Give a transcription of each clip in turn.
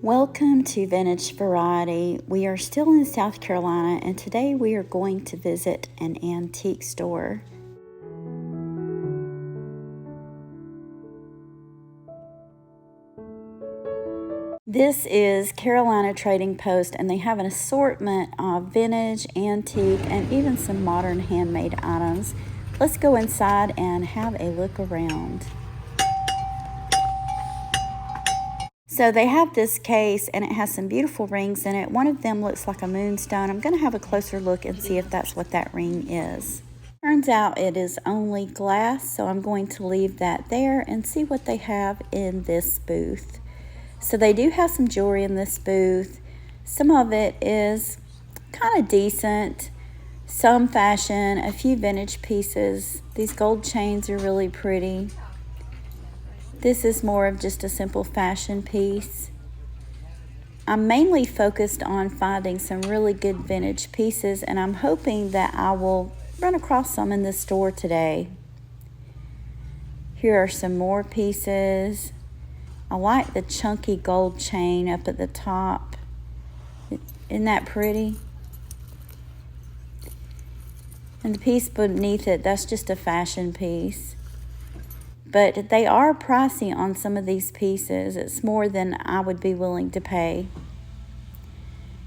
Welcome to Vintage Variety. We are still in South Carolina, and today we are going to visit an antique store. This is Carolina Trading Post, and they have an assortment of vintage, antique, and even some modern handmade items. Let's go inside and have a look around. So they have this case, and it has some beautiful rings in it. One of them looks like a moonstone. I'm going to have a closer look and see if that's what that ring is. Turns out it is only glass, so I'm going to leave that there and see what they have in this booth. So they do have some jewelry in this booth. Some of it is kind of decent, some fashion, a few vintage pieces. These gold chains are really pretty. This is more of just a simple fashion piece. I'm mainly focused on finding some really good vintage pieces, and I'm hoping that I will run across some in this store today. Here are some more pieces. I like the chunky gold chain up at the top. Isn't that pretty? And the piece beneath it, that's just a fashion piece. But they are pricey on some of these pieces. It's more than I would be willing to pay.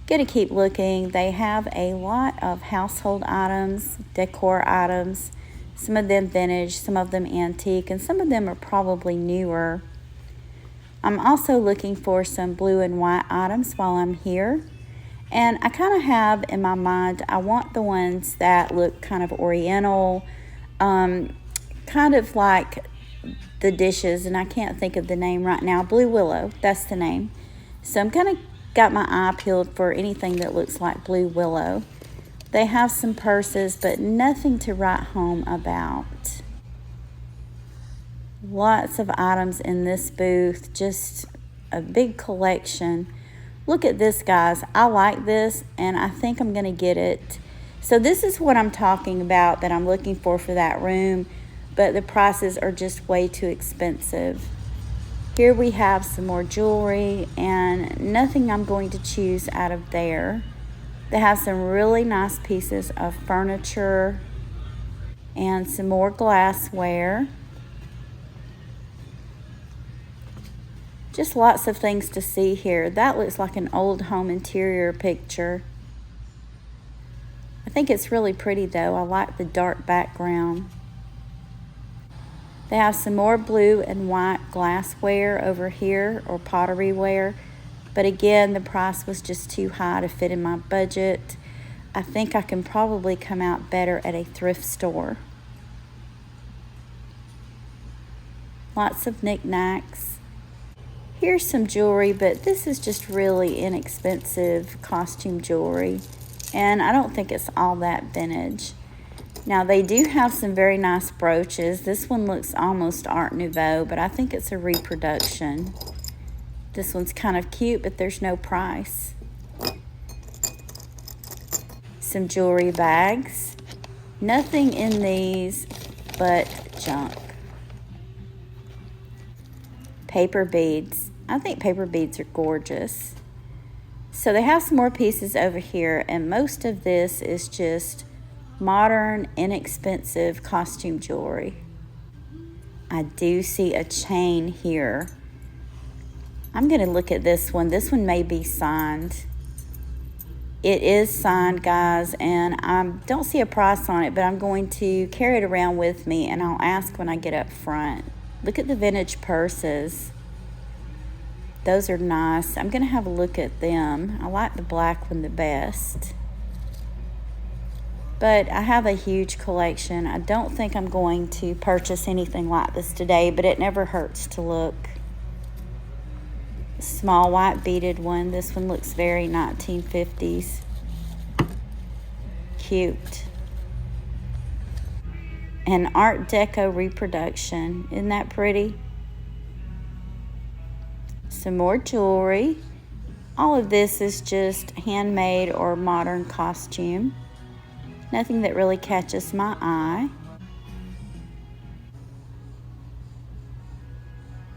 Gonna keep looking. They have a lot of household items, decor items, some of them vintage, some of them antique, and some of them are probably newer. I'm also looking for some blue and white items while I'm here. And I kind of have in my mind, I want the ones that look kind of oriental, kind of like the dishes, and I can't think of the name right now. Blue Willow, that's the name. So I'm kind of got my eye peeled for anything that looks like Blue Willow. They have some purses, but nothing to write home about. Lots of items in this booth, just a big collection. Look at this, guys. I like this, and I think I'm going to get it. So this is what I'm talking about that I'm looking for that room, but the prices are just way too expensive. Here we have some more jewelry, and nothing I'm going to choose out of there. They have some really nice pieces of furniture and some more glassware. Just lots of things to see here. That looks like an old home interior picture. I think it's really pretty though. I like the dark background. They have some more blue and white glassware over here, or pottery ware. But again, the price was just too high to fit in my budget. I think I can probably come out better at a thrift store. Lots of knickknacks. Here's some jewelry, but this is just really inexpensive costume jewelry. And I don't think it's all that vintage. Now, they do have some very nice brooches. This one looks almost Art Nouveau, but I think it's a reproduction. This one's kind of cute, but there's no price. Some jewelry bags. Nothing in these but junk. Paper beads. I think paper beads are gorgeous. So they have some more pieces over here, and most of this is just modern, inexpensive costume jewelry. I do see a chain here. I'm going to look at this one. This one may be signed. It is signed, guys, and I don't see a price on it, but I'm going to carry it around with me, and I'll ask when I get up front. Look at the vintage purses. Those are nice. I'm going to have a look at them. I like the black one the best. But I have a huge collection. I don't think I'm going to purchase anything like this today, but it never hurts to look. Small white beaded one. This one looks very 1950s. Cute. An Art Deco reproduction. Isn't that pretty? Some more jewelry. All of this is just handmade or modern costume. Nothing that really catches my eye.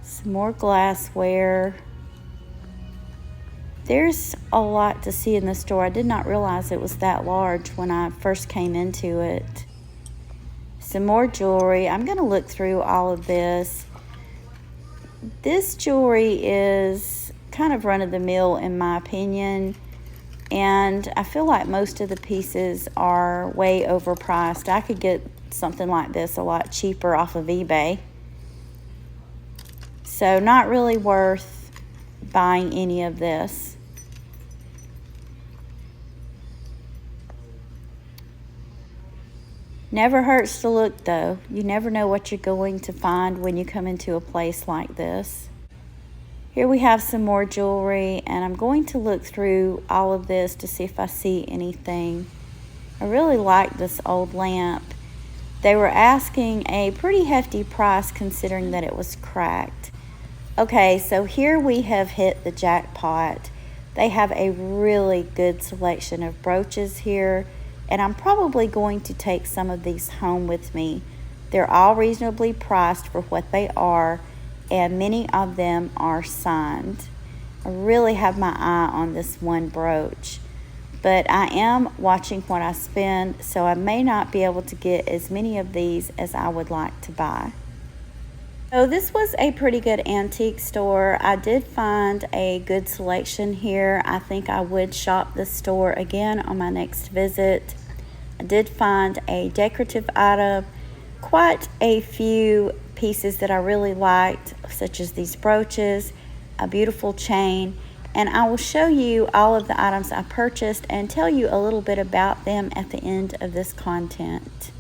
Some more glassware. There's a lot to see in the store. I did not realize it was that large when I first came into it. Some more jewelry. I'm going to look through all of this. This jewelry is kind of run-of-the-mill in my opinion, and I feel like most of the pieces are way overpriced. I could get something like this a lot cheaper off of eBay. So not really worth buying any of this. Never hurts to look though. You never know what you're going to find when you come into a place like this. Here we have some more jewelry, and I'm going to look through all of this to see if I see anything. I really like this old lamp. They were asking a pretty hefty price considering that it was cracked. Okay, so here we have hit the jackpot. They have a really good selection of brooches here, and I'm probably going to take some of these home with me. They're all reasonably priced for what they are, and many of them are signed. I really have my eye on this one brooch, but I am watching what I spend, so I may not be able to get as many of these as I would like to buy. So this was a pretty good antique store. I did find a good selection here. I think I would shop this store again on my next visit. I did find a decorative item, quite a few pieces that I really liked, such as these brooches, a beautiful chain, and I will show you all of the items I purchased and tell you a little bit about them at the end of this content.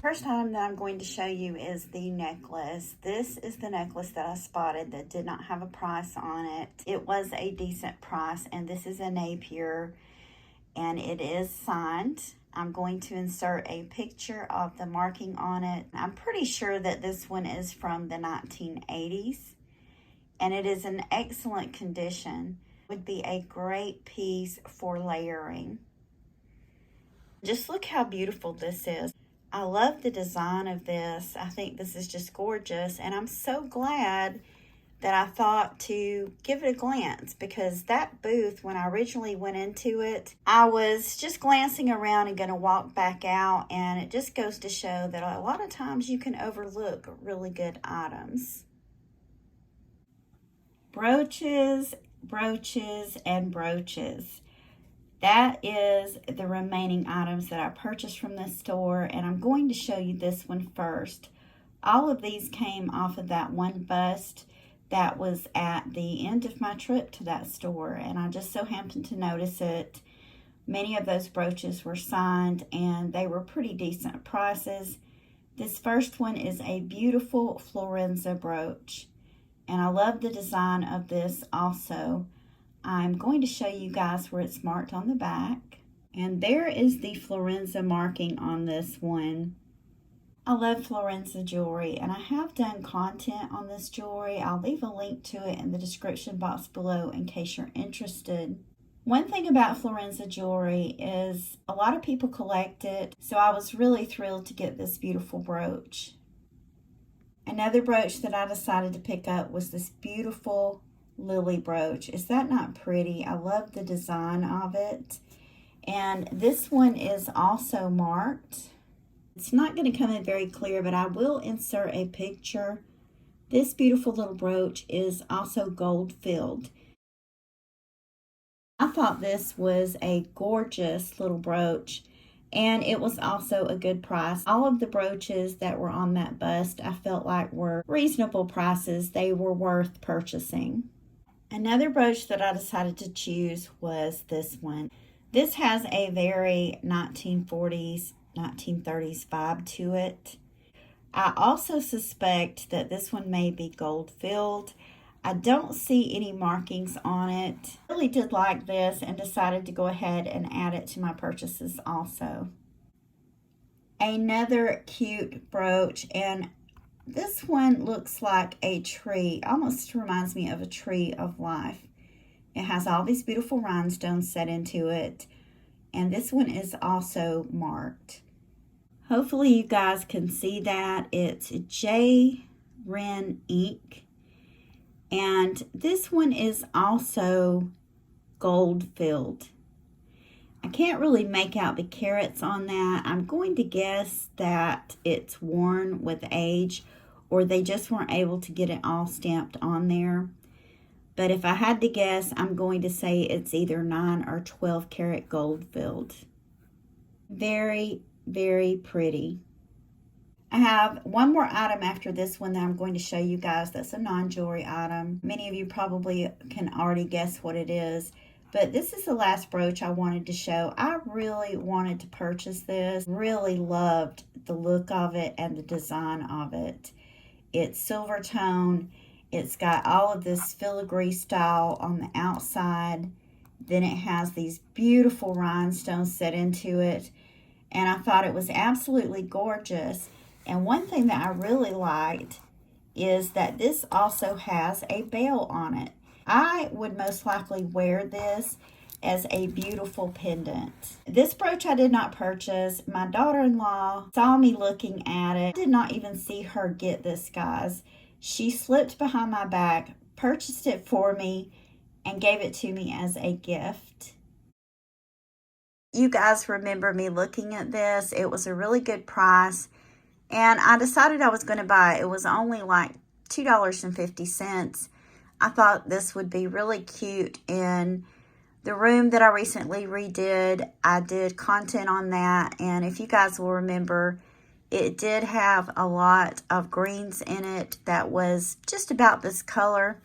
First item that I'm going to show you is the necklace. This is the necklace that I spotted that did not have a price on it. It was a decent price, and this is a Napier, and it is signed. I'm going to insert a picture of the marking on it. I'm pretty sure that this one is from the 1980s, and it is in excellent condition. It would be a great piece for layering. Just look how beautiful this is. I love the design of this. I think this is just gorgeous, and I'm so glad that I thought to give it a glance, because that booth, when I originally went into it, I was just glancing around and going to walk back out, and it just goes to show that a lot of times you can overlook really good items. Brooches, brooches, and brooches. That is the remaining items that I purchased from this store, and I'm going to show you this one first. All of these came off of that one bust that was at the end of my trip to that store, and I just so happened to notice it. Many of those brooches were signed, and they were pretty decent prices. This first one is a beautiful florenza brooch, and I love the design of this also. I'm going to show you guys where it's marked on the back. And there is the florenza marking on this one. I love florenza jewelry, and I have done content on this jewelry. I'll leave a link to it in the description box below in case you're interested. One thing about florenza jewelry is a lot of people collect it, so I was really thrilled to get this beautiful brooch. Another brooch that I decided to pick up was this beautiful lily brooch. Is that not pretty? I love the design of it. And this one is also marked. It's not going to come in very clear, but I will insert a picture. This beautiful little brooch is also gold filled. I thought this was a gorgeous little brooch, and it was also a good price. All of the brooches that were on that bust I felt like were reasonable prices. They were worth purchasing. Another brooch that I decided to choose was this one. This has a very 1940s, 1930s vibe to it. I also suspect that this one may be gold filled. I don't see any markings on it. I really did like this and decided to go ahead and add it to my purchases also. Another cute brooch, and this one looks like a tree, almost reminds me of a tree of life. It has all these beautiful rhinestones set into it, and this one is also marked. Hopefully you guys can see that. It's J. Wren ink, And this one is also gold filled. I can't really make out the carats on that. I'm going to guess that it's worn with age, or they just weren't able to get it all stamped on there. But if I had to guess, I'm going to say it's either 9 or 12 karat gold filled. Very, very pretty. I have one more item after this one that I'm going to show you guys that's a non-jewelry item. Many of you probably can already guess what it is. But this is the last brooch I wanted to show. I really wanted to purchase this. Really loved the look of it and the design of it. It's silver tone. It's got all of this filigree style on the outside. Then it has these beautiful rhinestones set into it. And I thought it was absolutely gorgeous. And one thing that I really liked is that this also has a bell on it. I would most likely wear this as a beautiful pendant. This brooch I did not purchase. My daughter-in-law saw me looking at it. I did not even see her get this, guys. She slipped behind my back, purchased it for me, and gave it to me as a gift. You guys remember me looking at this. It was a really good price, and I decided I was going to buy it. It was only like $2.50. I thought this would be really cute in the room that I recently redid. I did content on that, and if you guys will remember, it did have a lot of greens in it that was just about this color.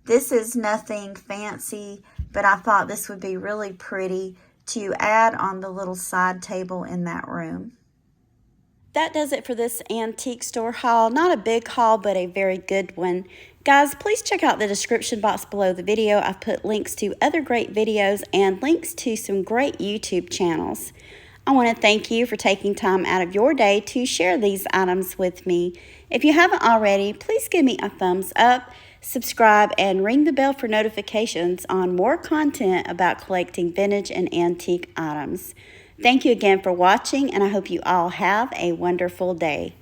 This is nothing fancy, but I thought this would be really pretty to add on the little side table in that room. That does it for this antique store haul. Not a big haul, but a very good one. Guys, please check out the description box below the video. I've put links to other great videos and links to some great YouTube channels. I want to thank you for taking time out of your day to share these items with me. If you haven't already, please give me a thumbs up, subscribe, and ring the bell for notifications on more content about collecting vintage and antique items. Thank you again for watching, and I hope you all have a wonderful day.